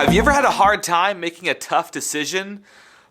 Have you ever had a hard time making a tough decision?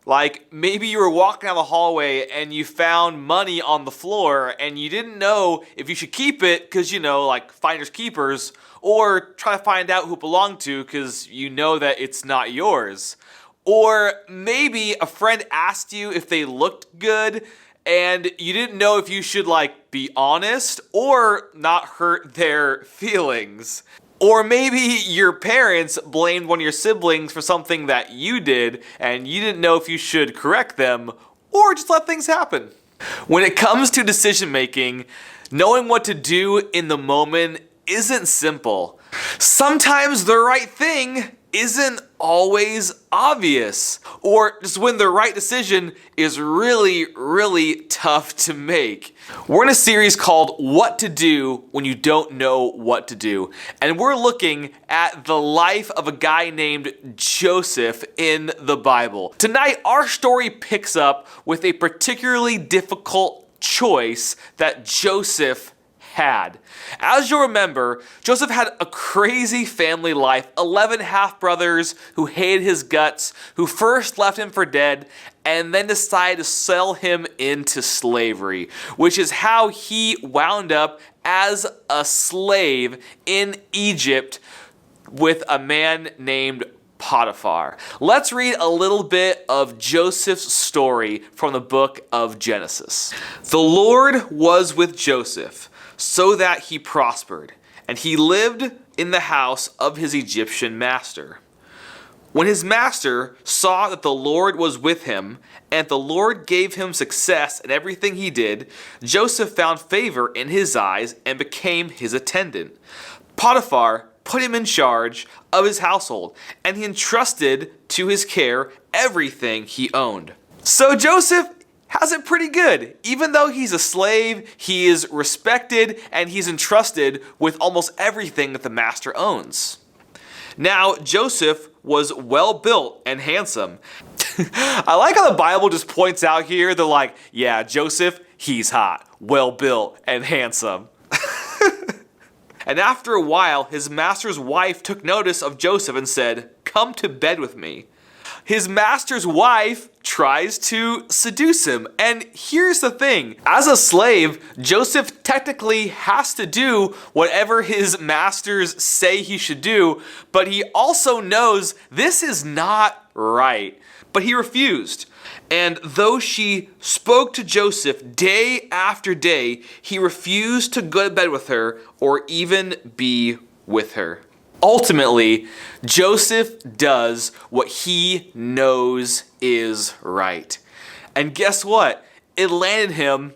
Like maybe you were walking down the hallway and you found money on the floor and you didn't know if you should keep it because like finders keepers, or try to find out who it belonged to because you know that it's not yours. Or maybe a friend asked you if they looked good and you didn't know if you should be honest or not hurt their feelings. Or maybe your parents blamed one of your siblings for something that you did and you didn't know if you should correct them or just let things happen. When it comes to decision making, knowing what to do in the moment isn't simple. Sometimes the right thing isn't always obvious, or just when the right decision is really tough to make. We're in a series called What to Do When You Don't Know What to Do, and we're looking at the life of a guy named Joseph in the Bible. Tonight, our story picks up with a particularly difficult choice that Joseph had. As you'll remember, Joseph had a crazy family life, 11 half-brothers who hated his guts, who first left him for dead, and then decided to sell him into slavery, which is how he wound up as a slave in Egypt with a man named Potiphar. Let's read a little bit of Joseph's story from the book of Genesis. The Lord was with Joseph, so that he prospered, and he lived in the house of his Egyptian master. When his master saw that the Lord was with him, and the Lord gave him success in everything he did, Joseph found favor in his eyes and became his attendant. Potiphar put him in charge of his household, and he entrusted to his care everything he owned. So Joseph has it pretty good. Even though he's a slave, he is respected and he's entrusted with almost everything that the master owns. Now, Joseph was well built and handsome. I like how the Bible just points out here, they're like, yeah, Joseph, he's hot, well built and handsome. And after a while, his master's wife took notice of Joseph and said, "Come to bed with me." His master's wife tries to seduce him. And here's the thing. As a slave, Joseph technically has to do whatever his masters say he should do, but he also knows this is not right. But he refused. And though she spoke to Joseph day after day, he refused to go to bed with her or even be with her. Ultimately, Joseph does what he knows is right. And guess what? It landed him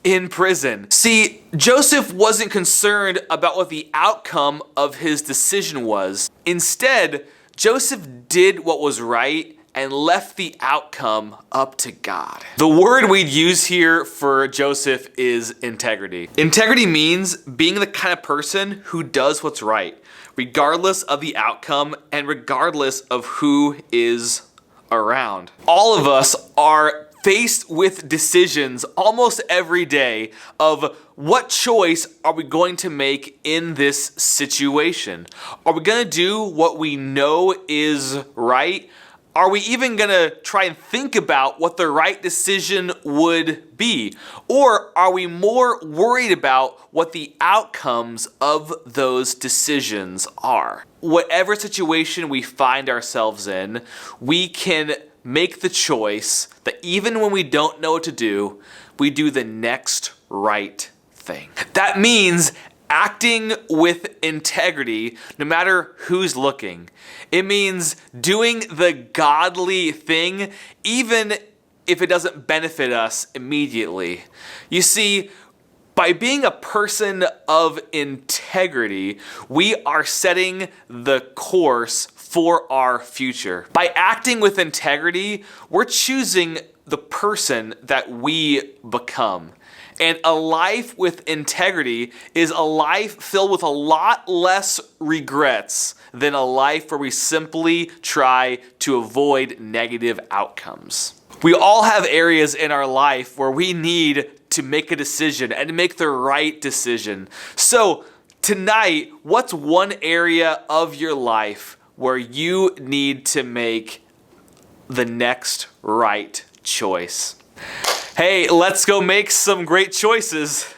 in prison. See, Joseph wasn't concerned about what the outcome of his decision was. Instead, Joseph did what was right and left the outcome up to God. The word we'd use here for Joseph is integrity. Integrity means being the kind of person who does what's right, regardless of the outcome and regardless of who is around. All of us are faced with decisions almost every day of what choice are we going to make in this situation? Are we gonna do what we know is right? Are we even gonna try and think about what the right decision would be? Or are we more worried about what the outcomes of those decisions are? Whatever situation we find ourselves in, we can make the choice that even when we don't know what to do, we do the next right thing. That means acting with integrity no matter who's looking. It means doing the godly thing even if it doesn't benefit us immediately. You see, by being a person of integrity, we are setting the course for our future. By acting with integrity, we're choosing the person that we become. And a life with integrity is a life filled with a lot less regrets than a life where we simply try to avoid negative outcomes. We all have areas in our life where we need to make a decision and to make the right decision. So tonight, what's one area of your life where you need to make the next right choice. Hey, let's go make some great choices.